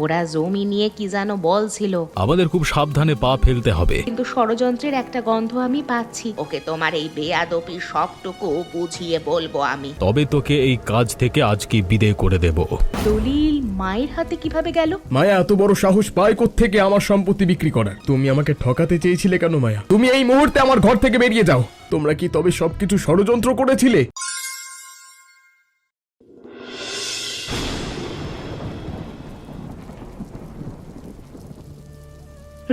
ওরা জমি নিয়ে কি যেন বলছিল। আমাদের খুব সাবধানে পা ফেলতে হবে। কিন্তু ষড়যন্ত্রের একটা গন্ধ আমি পাচ্ছি। ওকে তোমার এই বেয়াদপির সবটুকু বুঝিয়ে বলবো আমি। তবে তোকে এই কাজ থেকে আজকে বিদায় করে দেব। দলিল মায়ের হাতে কিভাবে গেল? মায়া এত বড় সাহস পায় কোত্থেকে আমার সম্পত্তি বিক্রি করার? তুমি আমাকে ঠকাতে চেয়েছিলে কেন মায়া? তুমি এই মুহূর্তে আমার ঘর থেকে বেরিয়ে যাও। তোমরা কি তবে সবকিছু ষড়যন্ত্র করেছিলে?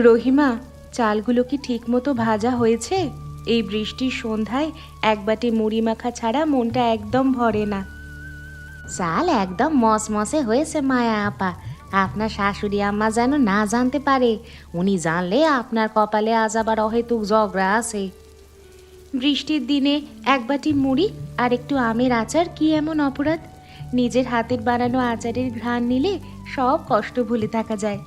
রহিমা, চালগুলো কি ঠিকমতো ভাজা হয়েছে? এই বৃষ্টির সন্ধ্যায় এক বাটি মুড়ি মাখা ছাড়া মনটা একদম ভরে না। চাল একদম মসমসে হয়েছে মায়া আপা। আপনার শাশুড়ি আম্মা যেন না জানতে পারে। উনি জানলে আপনার কপালে আজ আবার অহেতুক ঝগড়া আছে। বৃষ্টির দিনে এক বাটি মুড়ি আর একটু আমের আচার কি এমন অপরাধ? নিজের হাতের বানানো আচারের ঘ্রাণ নিলে সব কষ্ট ভুলে থাকা যায়।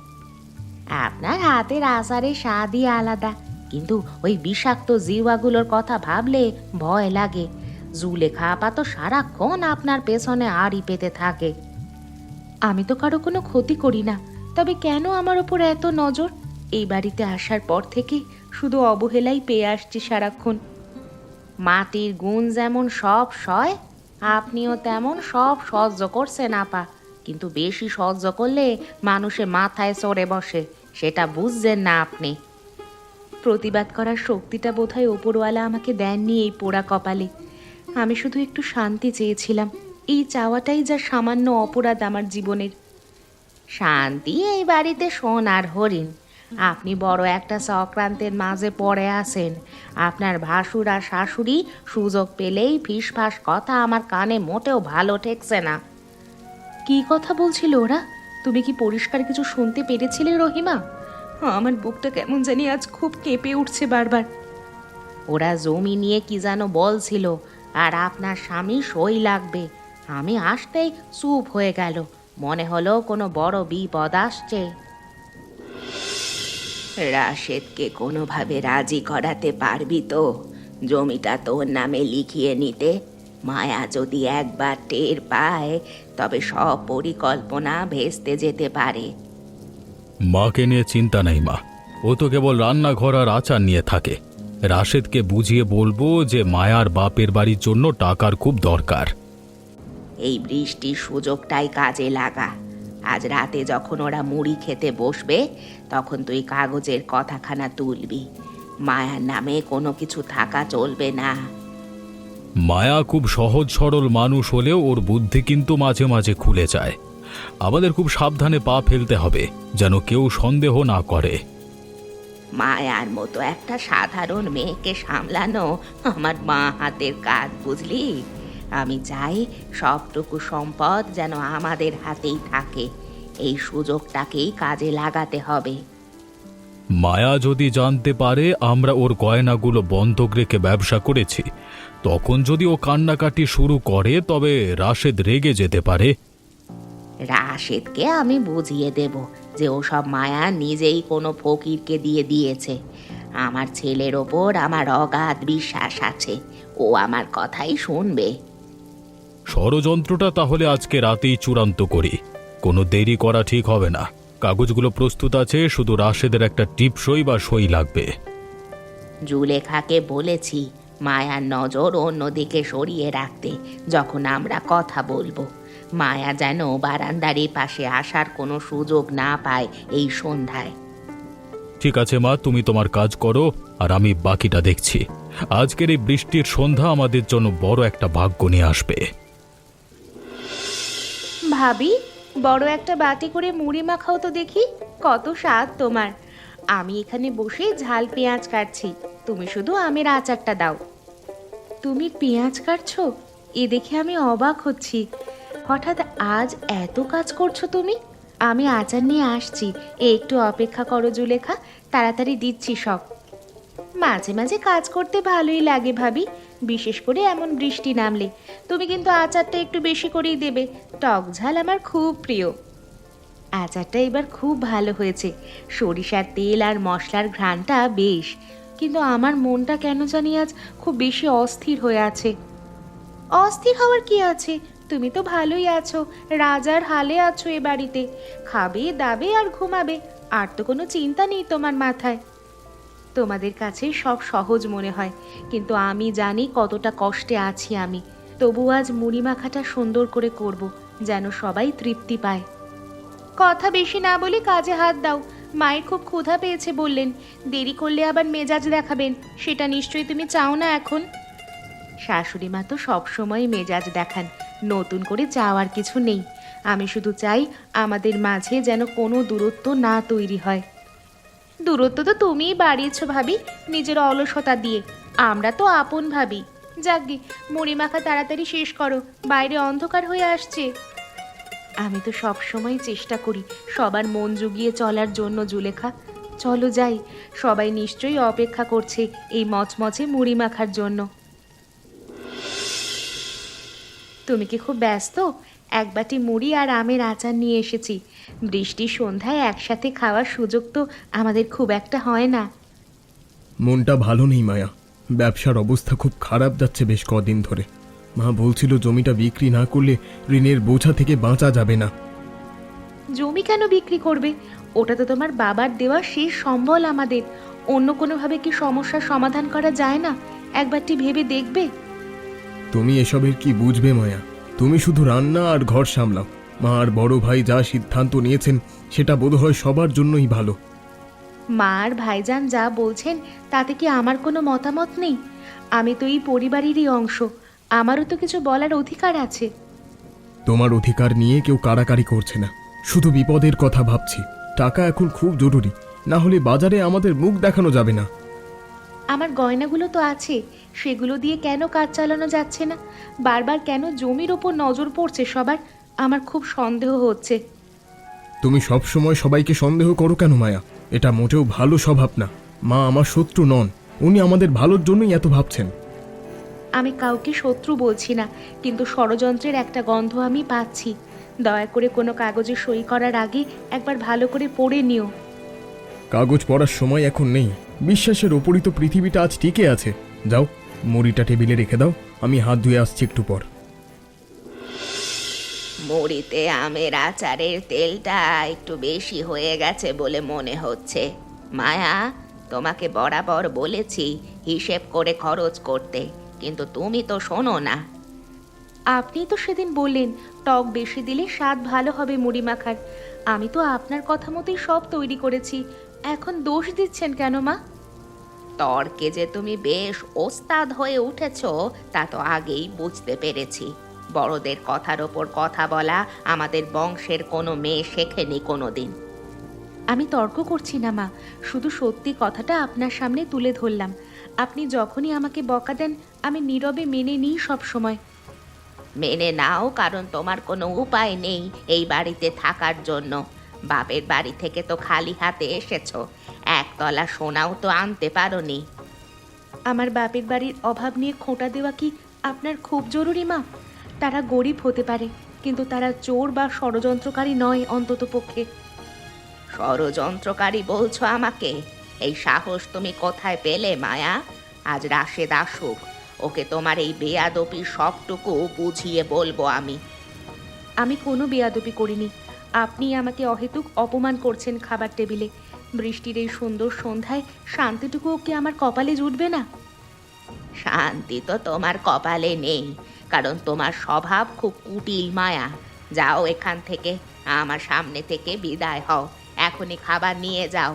আপনার হাতের আচারের স্বাদই আলাদা, কিন্তু ওই বিষাক্ত জিওয়াগুলোর কথা ভাবলে ভয় লাগে। জুলেখা আপা তো সারাক্ষণ আপনার পেছনে আড়ি পেতে থাকে। আমি তো কারো কোনো ক্ষতি করি না, তবে কেন আমার ওপর এত নজর? এই বাড়িতে আসার পর থেকে শুধু অবহেলাই পেয়ে আসছি সারাক্ষণ। মাটির গুণ যেমন সব সয়, আপনিও তেমন সব সহ্য করছেন আপা। কিন্তু বেশি সহ্য করলে মানুষের মাথায় চড়ে বসে, সেটা বুঝছেন না আপনি। প্রতিবাদ করার শক্তিটা বোধহয় ওপরওয়ালা আমাকে দেননি এই পোড়া কপালে। আমি শুধু একটু শান্তি চেয়েছিলাম। এই চাওয়াটাই যা সামান্য অপরাধ আমার জীবনের। শান্তি এই বাড়িতে সোনার হরিণ। আপনি বড় একটা চক্রান্তের মাঝে পড়ে আছেন। আপনার ভাসুর আর শাশুড়ি সুযোগ পেলেই ফিসফাস কথা আমার কানে মোটেও ভালো ঠেকছে না। কি কথা বলছিল ওরা? তুমি কি পরিষ্কার কিছু শুনতে পেরেছিলে রহিমা? আমার বুকটা কেমন জানি আজ খুব কেঁপে উঠছে বারবার। ওরা জমি নিয়ে কি যেন বলছিল, আর আপনার স্বামী সই লাগবে। আমি আসতেই চুপ হয়ে গেল, মনে হলো কোনো বড় বিপদ আসছে। রাশেদকে কোনোভাবে রাজি করাতে পারবি তো জমিটা তোর নামে লিখিয়ে নিতে? মায়া যদি একবার টের পায় তবে সব পরিকল্পনা ভেস্তে যেতে পারে। মাকে নিয়ে চিন্তা নেই মা, ও তো কেবল রান্নাঘর আর আচার নিয়ে থাকে। রাশেদকে বুঝিয়ে বলবো যে মায়ার বাপের বাড়ির জন্য টাকার খুব দরকার। এই বৃষ্টির সুযোগটাই কাজে লাগা। আজ রাতে যখন ওরা মুড়ি খেতে বসবে তখন তুই কাগজের কথাখানা তুলবি। মায়ার নামে কোনো কিছু থাকা চলবে না। মায়া খুব সহজ সরল মানুষ হলেও ওর বুদ্ধি কিন্তু মাঝে মাঝে খুলে যায়। আমাদের খুব সাবধানে পা ফেলতে হবে যেন কেউ সন্দেহ না করে। মায়ার মতো একটা সাধারণ মেয়েকে সামলানো আমার মা হাতের কাজ, বুঝলি? আমি চাই সবটুকু সম্পদ যেন আমাদের হাতেই থাকে। এই সুযোগটাকেই কাজে লাগাতে হবে। মায়া যদি জানতে পারে আমরা ওর গয়নাগুলো বন্ধক রেখে ব্যবসা করেছি, তখন যদি ও কান্নাকাটি শুরু করে তবে রাশেদ রেগে যেতে পারে। রাশেদকে আমি বুঝিয়ে দেব যে ওসব মায়া নিজেই কোনো ফকিরকে দিয়ে দিয়েছে। আমার ছেলের ওপর আমার অগাধ বিশ্বাস আছে, ও আমার কথাই শুনবে। ষড়যন্ত্রটা তাহলে আজকে রাতেই চূড়ান্ত করি, কোনো দেরি করা ঠিক হবে না। কাগজগুলো প্রস্তুত আছে, শুধু রাশেদের একটা টিপসই বা সই লাগবে। জুলেখাকে বলেছি মায়ার নজর অন্যদিকে সরিয়ে রাখতে যখন আমরা কথা বলবো। মায়া যেন বারান্দার পাশে আসার কোনো সুযোগ না পায় এই সন্ধ্যায়। ঠিক আছে মা, তুমি তোমার কাজ করো আর আমি বাকিটা দেখছি। আজকের এই বৃষ্টির সন্ধ্যা আমাদের জন্য বড় একটা ভাগ্য নিয়ে আসবে। ভাবি, বড় একটা বাটি করে মুড়ি মাখাও তো দেখি, কত স্বাদ তোমার। আমি এখানে বসে ঝাল পেঁয়াজ কাটছি, তুমি শুধু আমের আচারটা দাও। তুমি পেঁয়াজ কাটছো? এ দেখে আমি অবাক হচ্ছি। হঠাৎ আজ এত কাজ করছো তুমি? আমি আচার নিয়ে আসছি, একটু অপেক্ষা করো জুলেখা, তাড়াতাড়ি দিচ্ছি সব। মাঝে মাঝে কাজ করতে ভালোই লাগে ভাবি, বিশেষ করে এমন বৃষ্টি নামলে। তুমি কিন্তু আচারটা একটু বেশি করেই দেবে, টক ঝাল আমার খুব প্রিয়। আচারটা এবার খুব ভালো হয়েছে, সরিষার তেল আর মশলার ঘ্রাণটা বেশ। কিন্তু আমার মনটা কেন জানি আজ খুব বেশি অস্থির হয়ে আছে। অস্থির হওয়ার কি আছে? তুমি তো ভালোই আছো, রাজার হালে আছো এ বাড়িতে, খাবে দাবে আর ঘুমাবে, আর তো কোনো চিন্তা নেই তোমার মাথায়। তোমাদের কাছে সব সহজ মনে হয়, কিন্তু আমি জানি কতটা কষ্টে আছি আমি। তবু আজ মুড়ি মাখাটা সুন্দর করে করব, যেন সবাই তৃপ্তি পায়। কথা বেশি না বলে কাজে হাত দাও। মায়ের খুব ক্ষুধা পেয়েছে বললেন, দেরি করলে আবার মেজাজ দেখাবেন, সেটা নিশ্চয়ই তুমি চাও না এখন। শাশুড়ি মা তো সবসময় মেজাজ দেখান, নতুন করে চাওয়ার কিছু নেই। আমি শুধু চাই আমাদের মাঝে যেন কোনো দূরত্ব না তৈরি হয়। দূরত্ব তো তুমিই বাড়িয়েছ ভাবি, নিজের অলসতা দিয়ে। আমরা তো আপন ভাবি। যাকগে, মুড়ি মাখা তাড়াতাড়ি শেষ করো, বাইরে অন্ধকার হয়ে আসছে। আমি তো সব সময় চেষ্টা করি সবার মন জুগিয়ে চলার জন্য জুলেখা। চলো যাই, সবাই নিশ্চয়ই অপেক্ষা করছে এই মচমচে মুড়ি মাখার জন্য। তুমি কি খুব ব্যস্ত? এক বাটি মুড়ি আর আমের আচার নিয়ে এসেছি। বৃষ্টির সন্ধ্যায় একসাথে খাওয়ার সুযোগ তো আমাদের খুব একটা হয় না। মনটা ভালো নেই মায়া, ব্যবসার অবস্থা খুব খারাপ যাচ্ছে বেশ কদিন ধরে। মা বলছিল জমিটা বিক্রি না করলে ঋণের বোঝা থেকে বাঁচা যাবে না। জমি কেন বিক্রি করবে? ওটা তো তোমার বাবার দেওয়া শেষ সম্বল আমাদের। অন্য কোনোভাবে কি সমস্যার সমাধান করা যায় না? একবারটি ভেবে দেখবে? তুমি এসবের কি বুঝবে মায়া? তুমি শুধু রান্না আর ঘর সামলাও। মা আর বড় ভাই যা সিদ্ধান্ত নিয়েছেন সেটা বোধহয় সবার জন্যই ভালো। মা আর ভাইজান যা বলছেন তাতে কি আমার কোনো মতামত নেই? আমি তো এই পরিবারেরই অংশ, আমারও তো কিছু বলার অধিকার আছে। তোমার অধিকার নিয়ে কেউ কাড়াকাড়ি করছে না, শুধু বিপদের কথা ভাবছি। টাকা এখন খুব জরুরি, না হলে বাজারে আমাদের মুখ দেখানো যাবে না। আমার গয়নাগুলো তো আছে, সেগুলো দিয়ে কেন কাজ চালানো যাচ্ছে না? বারবার কেন জমির ওপর নজর পড়ছে সবার? আমার খুব সন্দেহ হচ্ছে। তুমি সব সময় সবাইকে সন্দেহ করো কেন মায়া? এটা মোটেও ভালো স্বভাব না। মা আমার শত্রু নন, উনি আমাদের ভালোর জন্যই এত ভাবছেন। আমি কাউকে শত্রু বলছি না, কিন্তু ষড়যন্ত্রের একটা গন্ধ আমি পাচ্ছি। দয়া করে কোনো কাগজে সই করার আগে একবার ভালো করে পড়ে নিও। কাগজ পড়ার সময় এখন নেই। বিশ্বাসের ওপরই তো পৃথিবীটা আজ টিকে আছে। যাও, মুড়িটা টেবিলে রেখে দাও, আমি হাত ধুয়ে আসছি একটু পর। মুড়িতে আমের আচারের তেলটা একটু বেশি হয়ে গেছে বলে মনে হচ্ছে। মায়া, তোমাকে বরাবর বলেছি হিসেব করে খরচ করতে, কিন্তু তুমি তো শোনো না। আপনি তো সেদিন বললেন টক বেশি দিলে স্বাদ ভালো হবে মুড়ি মাখার। আমি তো আপনার কথা মতোই সব তৈরি করেছি, এখন দোষ দিচ্ছেন কেন মা? তর্কে যে তুমি বেশ ওস্তাদ হয়ে উঠেছো তা তো আগেই বুঝতে পেরেছি। বড়দের কথার ওপর কথা বলা আমাদের বংশের কোনো মেয়ে শেখেনি কোনোদিন। আমি তর্ক করছি না মা, শুধু সত্যি কথাটা আপনার সামনে তুলে ধরলাম। আপনি যখনই আমাকে বকা দেন আমি নীরবে মেনে নিই সব সময়। মেনে নাও, কারণ তোমার কোনো উপায় নেই এই বাড়িতে থাকার জন্য। বাপের বাড়ি থেকে তো খালি হাতে এসেছো, একতলা সোনাও তো আনতে পারোনি। আমার বাপের বাড়ির অভাব নিয়ে খোঁটা দেওয়া কি আপনার খুব জরুরি মা? তারা গরিব হতে পারে, কিন্তু তারা চোর বা ষড়যন্ত্রকারী নয় অন্তত পক্ষে। ষড়যন্ত্রকারী বলছো আমাকে? এই সাহস তুমি কোথায় পেলে মায়া? আজ রাশেদ আসুক, ওকে তোমার এই বেয়াদপি সবটুকু বুঝিয়ে বলবো আমি। আমি কোনো বেয়াদবি করিনি। আপনি আমাকে অহেতুক অপমান করছেন খাবার টেবিলে। বৃষ্টির এই সুন্দর সন্ধ্যায় শান্তিটুকুও কি আমার কপালে জুটবে না? শান্তি তো তোমার কপালে নেই, কারণ তোমার স্বভাব খুব কুটিল মায়া। যাও এখান থেকে, আমার সামনে থেকে বিদায় হও। এখনই খাবার নিয়ে যাও।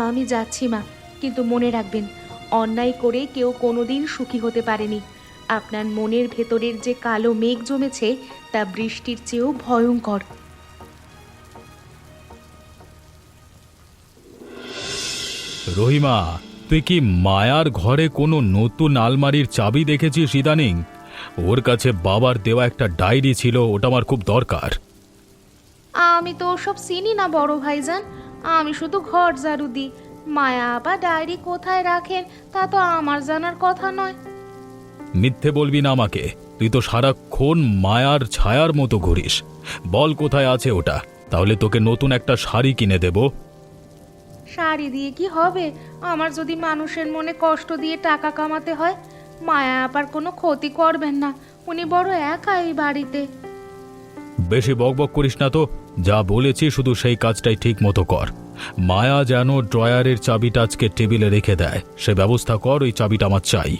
আমি যাচ্ছি মা, কিন্তু মনে রাখবেন অন্যায় করে কেউ কোনোদিন সুখী হতে পারেনি। আপনার মনের ভেতরের যে কালো মেঘ জমেছে তা বৃষ্টির চেয়েও ভয়ঙ্কর। রহিমা, তুই কি মায়ার ঘরে কোনো নতুন আলমারির চাবি দেখেছিস ইদানিং? ওর কাছে বাবার দেওয়া একটা ডায়েরি ছিল, ওটা আমার খুব দরকার। আমি তো ওসব চিনি না বড় ভাইজান, আমি শুধু ঘর ঝাড়ু দিই। মায়া বা ডায়েরি কোথায় রাখেন তা তো আমার জানার কথা নয়। মিথ্যে বলবি না আমাকে, তুই তো সারাক্ষণ মায়ার ছায়ার মতো ঘুরিস। বল কোথায় আছে ওটা, তাহলে তোকে নতুন একটা শাড়ি কিনে দেব। শাড়ি দিয়ে কি হবে? আমার যদি মানুষের মনে কষ্ট দিয়ে টাকা কামাতে হয়। মায়া আবার কোনো ক্ষতি করবেন না, উনি বড় একা এই বাড়িতে। বেশি বকবক করিস না তো, যা বলেছি শুধু সেই কাজটাই ঠিক মতো কর। মায়া যেন ড্রয়ারের চাবিটা আজকে টেবিলে রেখে দেয়, সে ব্যবস্থা কর, ওই চাবিটা আমার চাই।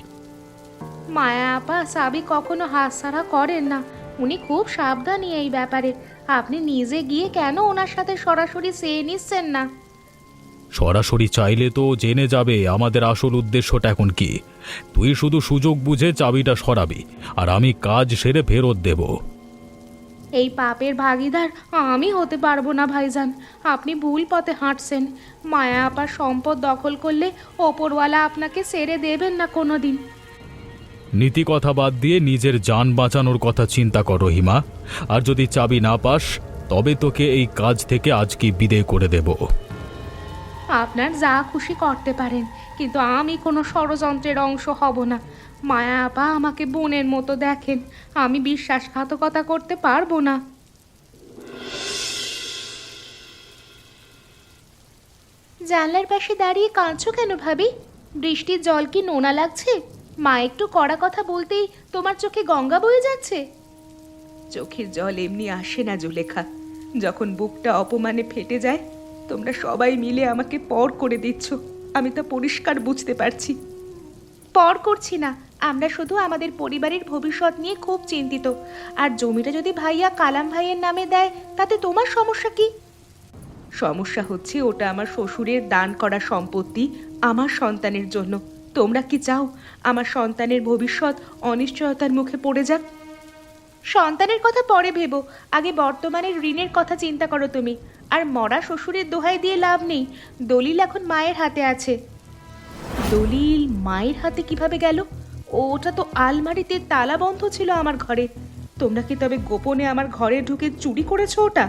মায়া আপা চাবি কখনো হাতছাড়া করেন না, উনি খুব সাবধানী এই ব্যাপারে। আপনি নিজে গিয়ে কেন ওনার সাথে সরাসরি চেয়ে নিচ্ছেন না? সরাসরি চাইলে তো জেনে যাবে আমাদের আসল উদ্দেশ্যটা এখন কি। তুই শুধু সুযোগ বুঝে চাবিটা সরাবি, আর আমি কাজ সেরে ফেরত দেব। এই পাপের ভাগীদার আমি হতে পারবো না ভাইজান, আপনি ভুল পথে হাঁটছেন। মায়া আপার সম্পদ দখল করলে ওপরওয়ালা আপনাকে ছেড়ে দেবেন না কোনোদিন। নীতি কথা বাদ দিয়ে নিজের জান বাঁচানোর কথা চিন্তা কর রহিমা। আর যদি চাবি না পাস তবে তোকে এই কাজ থেকে আজকে বিদেয় করে দেব। আপনার যা খুশি করতে পারেন, কিন্তু আমি কোনো ষড়যন্ত্রের অংশ হব না। মায়া আপা আমাকে বোনের মতো দেখেন, আমি বিশ্বাসঘাতকতা করতে পারবো না। জানলার পাশে দাঁড়িয়ে কাঁদছো কেন ভাবি? বৃষ্টির জল কি নোনা লাগছে? মা একটু কড়া কথা বলতেই তোমার চোখে গঙ্গা বয়ে যাচ্ছে। চোখের জল এমনি আসে না জুলেখা, যখন বুকটা অপমানে ফেটে যায়। তোমরা সবাই মিলে আমাকে পর করে দিচ্ছ, আমি তা পরিষ্কার বুঝতে পারছি। পর করছি না, আমরা শুধু আমাদের পরিবারের ভবিষ্যৎ নিয়ে খুব চিন্তিত। আর জমিটা যদি ভাইয়া কালাম ভাইয়ের নামে দেয় তাতে তোমার সমস্যা কি? সমস্যা হচ্ছে ওটা আমার শ্বশুরের দান করা সম্পত্তি, আমার সন্তানের জন্য। তোমরা কি চাও আমার সন্তানের ভবিষ্যৎ অনিশ্চয়তার মুখে পড়ে যাক? সন্তানের কথা পরে ভেবো, আগে বর্তমানের ঋণের কথা চিন্তা করো তুমি। আর মরা শ্বশুরের দোহাই দিয়ে লাভ নেই, দলিল এখন মায়ের হাতে আছে। দলিল মায়ের হাতে কিভাবে গেল? ওটা তো আলমারিতে তালা বন্ধ ছিল আমার ঘরে। তোমরা কি তবে গোপনে আমার ঘরে ঢুকে চুরি করেছো ওটা?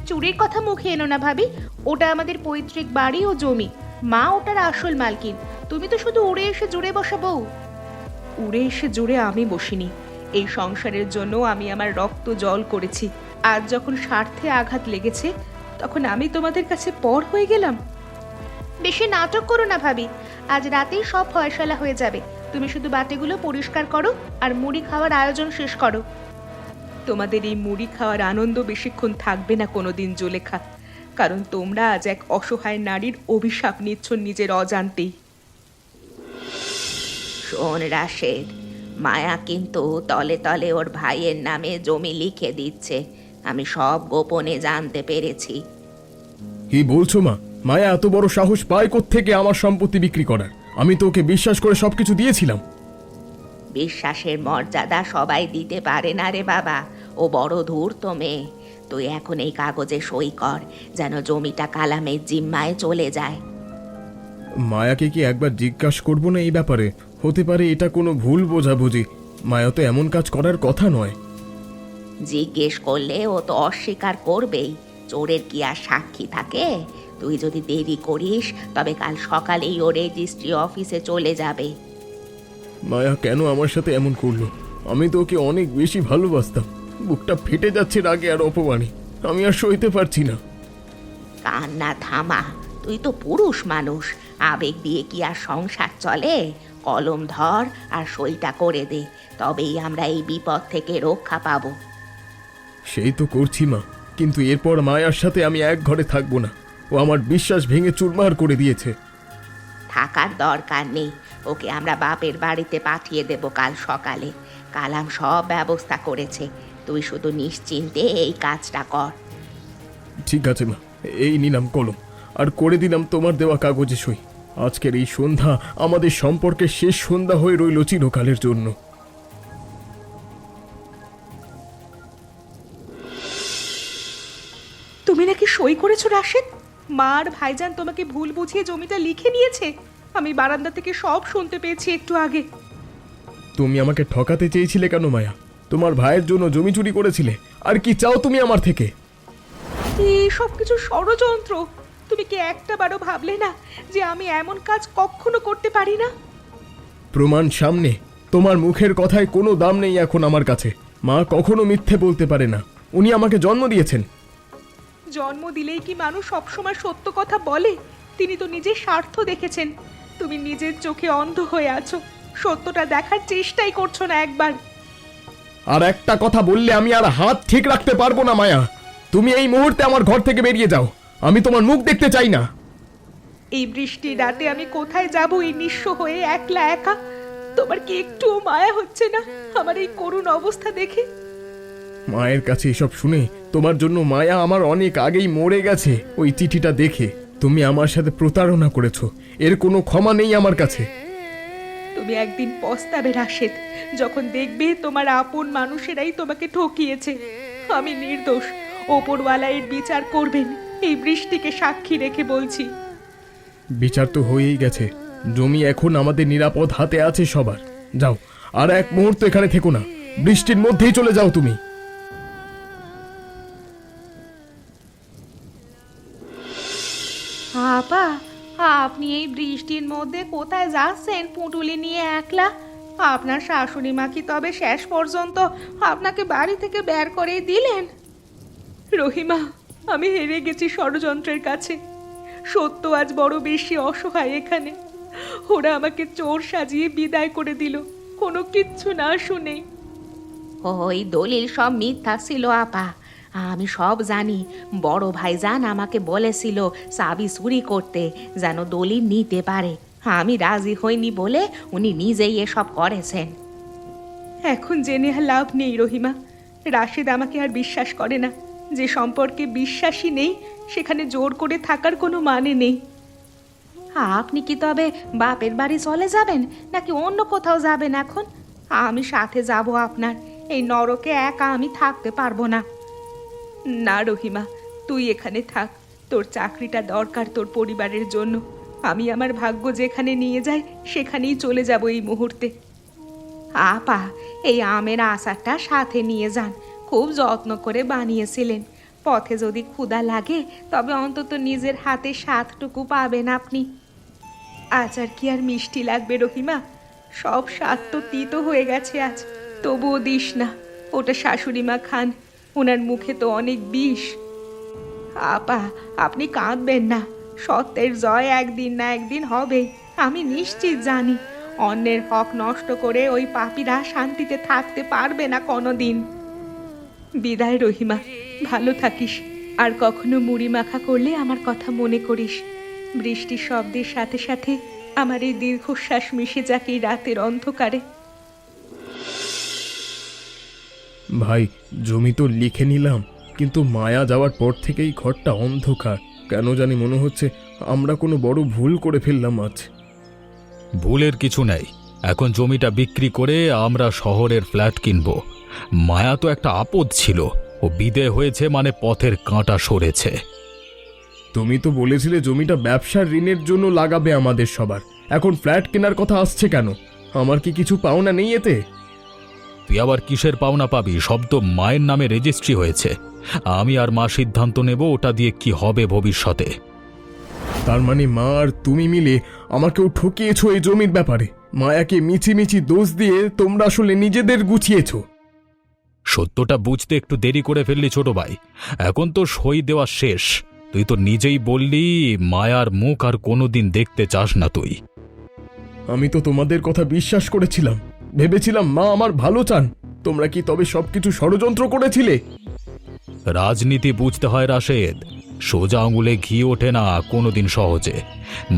চুরির কথা মুখে এনো না ভাবি, ওটা আমাদের পৈতৃক বাড়ি ও জমি। মা ওটার আসল মালকিন, তুমি তো শুধু উড়ে এসে জুড়ে বসা বউ। উড়ে এসে জুড়ে আমি বসিনি, এই সংসারের জন্য আমি আমার রক্ত জল করেছি। আজ যখন স্বার্থে আঘাত লেগেছে তখন আমি তোমাদের কাছে পর হয়ে গেলাম? বেশি নাটক করো না ভাবি, আজ রাতেই সব ফয়সালা হয়ে যাবে। তুমি শুধু বাটিগুলো পরিষ্কার করো আর মুড়ি খাওয়ার আয়োজন শেষ করো। তোমাদের এই মুড়ি খাওয়ার আনন্দ বেশিক্ষণ থাকবে না কোনোদিন জুলেখা, কারণ তোমরা আজ এক অসহায় নারীর অভিশাপ নিচ্ছ নিজের অজান্তেই। শোন রাশেদ, মায়া কিন্তু তলে তলে ওর ভাইয়ের নামে জমি লিখে দিচ্ছে, আমি সব গোপনে জানতে পেরেছি। কি বলছো মা? মায়া এত বড় সাহস পায় কোত্থেকে আমার সম্পত্তি বিক্রি করার? আমি তো ওকে বিশ্বাস করে সবকিছু দিয়েছিলাম। বিশ্বাসের মর্যাদা সবাই দিতে পারে না রে বাবা, ও বড় ধূর্ত মেয়ে। তুই এখন এই কাগজে সই কর, যেন জমিটা কালামের জিম্মায় চলে যায়। মায়াকে কি একবার জিজ্ঞাসা করবো না এই ব্যাপারে? হতে পারে এটা কোনো ভুল বোঝাবুঝি। মায়া তো এমন কাজ করার কথা নয়। জিজ্ঞেস করলে ও তো অস্বীকার করবেই, চোরের কি আর সাক্ষী থাকে? তুই যদি দেরি করিস তবে কাল সকালেই ও রেজিস্ট্রি অফিসে চলে যাবে। মায়া কেন আমার সাথে এমন করলো? আমি তো ওকে অনেক বেশি ভালোবাসতাম। বুকটা ফেটে যাচ্ছে রাগে আর অপমানে, আমি আর সইতে পারছি না। কান্না থামা, তুই তো পুরুষ মানুষ, আবেগ দিয়ে কি আর সংসার চলে? কলম ধর আর সইটা করে দে, তবেই আমরা এই বিপদ থেকে রক্ষা পাবো। সেই তো করছি মা, কিন্তু এরপর মায়ার সাথে আমি এক ঘরে থাকবো না। ও আমার বিশ্বাস ভেঙে চুরমার করে দিয়েছে। থাকার দরকার নেই, ওকে আমরা বাপের বাড়িতে পাঠিয়ে দেব কাল সকালে। কালাম সব ব্যবস্থা করেছে, তুই শুধু নিশ্চিন্তে এই কাজটা কর। ঠিক আছে মা, এই নিলাম কলম, আর করে দিলাম তোমার দেওয়া কাগজে সই। আজকের এই সন্ধ্যা আমাদের সম্পর্কের শেষ সন্ধ্যা হয়ে রইল চিরকালের জন্য। তুমি নাকি সই করেছো রাশেদ? মা আর ভাইজান তোমাকে ভুল বুঝিয়ে জমিটা লিখে নিয়েছে। আমি বারান্দা থেকে সব শুনতে পেয়েছি একটু আগে। তুমি আমাকে ঠকাতে চেয়েছিলে কেন মায়া? তোমার ভাইয়ের জন্য জমি চুরি করেছিলে, আর কি চাও তুমি আমার থেকে? এই সব কিছু ষড়যন্ত্র। তুমি কি একটা বারও ভাবলে না যে আমি এমন কাজ কখনো করতে পারি না? প্রমাণ সামনে, তোমার মুখের কথায় কোনো দাম নেই এখন আমার কাছে। মা কখনো মিথ্যে বলতে পারে না, উনি আমাকে জন্ম দিয়েছেন। জন্ম দিলেই কি মানুষ সবসময় সত্য কথা বলে? তিনি তো নিজের স্বার্থ দেখেছেন। তুমি নিজের চোখে অন্ধ হয়ে আছো, সত্যটা দেখার চেষ্টাই করছো না একবার। আর একটা কথা বললে আমি আর হাত ঠিক রাখতে পারবো না মায়া। তুমি এই মুহূর্তে আমার ঘর থেকে বেরিয়ে যাও। আমি তোমার মুখ দেখতে চাই না। এই বৃষ্টির রাতে আমি কোথায় যাব এই নিঃস্ব হয়ে একলা একা? তোমার কি একটুও মায়া হচ্ছে না আমার এই করুণ অবস্থা দেখে? মায়ের কাছে এসব শুনে তোমার জন্য মায়া আমার অনেক আগেই মরে গেছে। ওই চিঠিটা দেখে তুমি আমার সাথে প্রতারণা করেছো, এর কোনো ক্ষমা নেই আমার কাছে। তুমি একদিন পস্তাবে রাশেদ, যখন দেখবে তোমার আপন মানুষেরাই তোমাকে ঠকিয়েছে। আমি নির্দোষ, ওপরওয়ালা এর বিচার করবেন, এই বৃষ্টিকে সাক্ষী রেখে বলছি। বিচার তো হয়েই গেছে, জমি এখন আমাদের নিরাপদ হাতে আছে সবার। যাও, আর এক মুহূর্ত এখানে থেকো না, বৃষ্টির মধ্যেই চলে যাও তুমি। আপা, আপনি এই বৃষ্টির মধ্যে কোথায় যাচ্ছেন পুঁটুলি নিয়ে একলা? আপনার শাশুড়ি মা কি তবে শেষ পর্যন্ত আপনাকে বাড়ি থেকে বের করে দিলেন? রহিমা, আমি হেরে গেছি ষড়যন্ত্রের কাছে। সত্য আজ বড় বেশি অসহায় এখানে। ওরা আমাকে চোর সাজিয়ে বিদায় করে দিল, কোনো কিচ্ছু না শুনেই। ওই দলিল সব মিথ্যা ছিল আপা, আমি সব জানি। বড় ভাইজান আমাকে বলেছিল চাবি চুরি করতে যেন দলিল নিতে পারে। আমি রাজি হইনি বলে উনি নিজেই এসব করেছেন। এখন জেনে আর লাভ নেই রহিমা। রাশেদ আমাকে আর বিশ্বাস করে না। যে সম্পর্কে বিশ্বাসী নেই সেখানে জোর করে থাকার কোনো মানে নেই। আপনি কি তবে বাপের বাড়ি চলে যাবেন নাকি অন্য কোথাও যাবেন এখন? আমি সাথে যাব আপনার। এই নরকে একা আমি থাকতে পারবো না। না রহিমা, তুই এখানে থাক। তোর চাকরিটা দরকার তোর পরিবারের জন্য। আমি আমার ভাগ্য যেখানে নিয়ে যাই সেখানেই চলে যাব এই মুহূর্তে। আপা, এই আমের আচারটা সাথে নিয়ে যান, খুব যত্ন করে বানিয়েছিলেন। পথে যদি ক্ষুধা লাগে তবে অন্তত নিজের হাতে স্বাদটুকু পাবেন আপনি। আচার কি আর মিষ্টি লাগবে রহিমা? সব স্বাদ তো তিতো হয়ে গেছে আজ। তবুও দিস না, ওটা শাশুড়ি মা খান, ওনার মুখে তো অনেক বিষ। আপা, আপনি কাঁদবেন না। সত্যের জয় একদিন না একদিন হবে, আমি নিশ্চিত জানি। অন্যের হক নষ্ট করে ওই পাপীরা শান্তিতে থাকতে পারবে না কোনোদিন। বিদায় রহিমা, ভালো থাকিস। আর কখনো মুড়ি মাখা করলে আমার কথা মনে করিস। বৃষ্টির শব্দের সাথে সাথে আমার এই দীর্ঘশ্বাস মিশে যাক এই রাতের অন্ধকারে। ভাই, জমি তো লিখে নিলাম, কিন্তু মায়া যাওয়ার পর থেকেই ঘরটা অন্ধকার। কেন জানি মনে হচ্ছে আমরা কোনো বড় ভুল করে ফেললাম আজ। ভুলের কিছু নেই। এখন জমিটা বিক্রি করে আমরা শহরের ফ্ল্যাট কিনব। মায়া তো একটা আপদ ছিল, ও বিদে হয়েছে মানে পথের কাঁটা সরেছে। তুমি তো বলেছিলে জমিটা ব্যবসার ঋণের জন্য লাগাবে আমাদের সবার। এখন ফ্ল্যাট কেনার কথা আসছে কেন? আমার কি কিছু পাওনা নেই এতে? তুই আবার কিসের পাওনা পাবি? সব তো মায়ের নামে রেজিস্ট্রি হয়েছে। আমি আর মা সিদ্ধান্ত নেব ওটা দিয়ে কি হবে ভবিষ্যতে। তার মানে মা আর তুমি মিলে আমাকেও ঠকিয়েছো এই জমির ব্যাপারে। মায়াকে মিছিমিছি দোষ দিয়ে তোমরা আসলে নিজেদের গুছিয়েছো। সত্যটা বুঝতে একটু দেরি করে ফেললি ছোট ভাই। এখন তো সই দেওয়া শেষ। তুই তো নিজেই বললি মায়ার মুখ আর কোনোদিন দেখতে চাস না তুই। আমি তো তোমাদের কথা বিশ্বাস করেছিলাম, ভেবেছিলাম মা আমার ভালো চান। তোমরা কি তবে সবকিছু ষড়যন্ত্র করেছিলে? রাজনীতি বুঝতে হয় রাশেদ, সোজা আঙুলে ঘি ওঠে না কোনোদিন সহজে।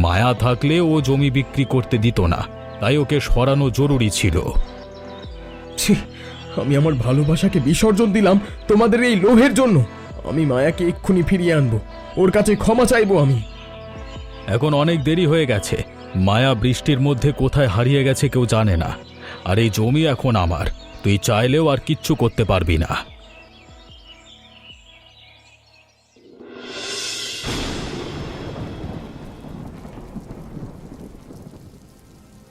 মায়া থাকলে ও জমি বিক্রি করতে দিত না, তাই ওকে সরানো জরুরি ছিল। ছি, আমি আমার ভালোবাসাকে বিসর্জন দিলাম তোমাদের এই লোভের জন্য। আমি মায়াকে এক্ষুনি ফিরিয়ে আনবো, ওর কাছে ক্ষমা চাইবো আমি। এখন অনেক দেরি হয়ে গেছে। মায়া বৃষ্টির মধ্যে কোথায় হারিয়ে গেছে কেউ জানে না। আর এই জমি এখন আমার, তুই চাইলেও আর কিচ্ছু করতে পারবি না।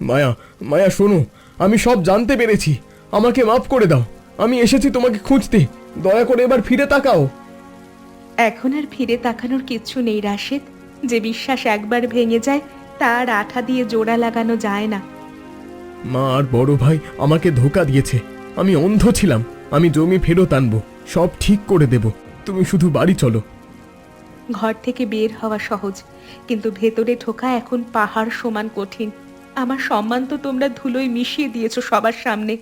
মায়া, মায়া শোনো, আমি সব জানতে পেরেছি। আমাকে মাফ করে দাও। আমি এসেছি তোমাকে খুঁজতে, দয়া করে এবার ফিরে তাকাও। এখন আর ফিরে তাকানোর কিচ্ছু নেই রাশেদ। যে বিশ্বাস একবার ভেঙে যায় তার আঠা দিয়ে জোড়া লাগানো যায় না। মা আর বড় ভাই আমাকে ধোঁকা দিয়েছে। আমি অন্ধ ছিলাম। আমি জমি ফেরত আনবো, সব ঠিক করে দেব। তুমি শুধু বাড়ি চলো। ঘর থেকে বের হওয়া সহজ, কিন্তু ভেতরে ঢোকা এখন পাহাড় সমান কঠিন। আমার সম্মান তো তোমরা ধুলোয় মিশিয়ে দিয়েছো সবার সামনে।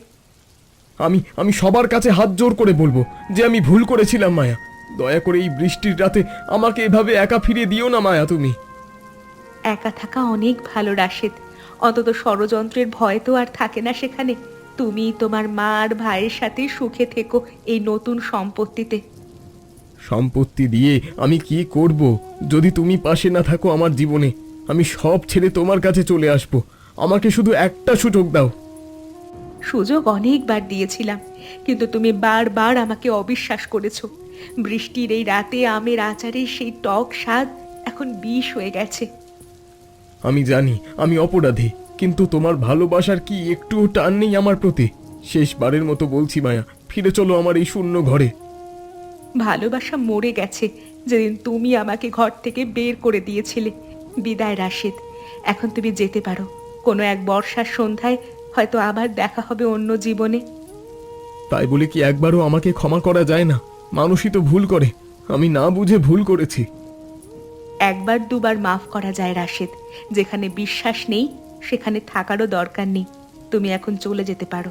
আমি সবার কাছে হাত জোর করে বলবো যে আমি ভুল করেছিলাম মায়া। দয়া করে এই বৃষ্টির রাতে আমাকে এভাবে একা ফিরিয়ে দিও না মায়া তুমি। একা থাকা অনেক ভালো রাশেদ, অন্তত ষড়যন্ত্রের ভয় তো আর থাকে না সেখানে। তুমি তোমার মা আর ভাইয়ের সাথে সুখে থেকো এই নতুন সম্পত্তিতে। সম্পত্তি দিয়ে আমি কি করব যদি তুমি পাশে না থাকো আমার জীবনে? আমি সব ছেড়ে তোমার কাছে চলে আসব। আমাকে শুধু একটা সুযোগ দাও। সুযোগ অনেকবার দিয়েছিলাম, কিন্তু তুমি বারবার আমাকে অবিশ্বাস করেছো। বৃষ্টির এই রাতে আমের আচারের সেই টক স্বাদ এখন বিষ হয়ে গেছে। আমি জানি আমি অপরাধী, কিন্তু তোমার ভালোবাসার কি একটুও টান নেই আমার প্রতি? শেষবারের মতো বলছি মায়া, ফিরে চলো আমার এই শূন্য ঘরে। ভালোবাসা মরে গেছে যেদিন তুমি আমাকে ঘর থেকে বের করে দিয়েছিলে। বিদায় রাশেদ, এখন তুমি যেতে পারো। কোনো এক বর্ষার সন্ধ্যায় হয়তো আবার দেখা হবে অন্য জীবনে। তাই বলে কি একবারও আমাকে ক্ষমা করা যায় না? মানুষই তো ভুল করে, আমি না বুঝে ভুল করেছি। একবার দুবার মাফ করা যায় রাশেদ। যেখানে বিশ্বাস নেই সেখানে থাকারও দরকার নেই। তুমি এখন চলে যেতে পারো।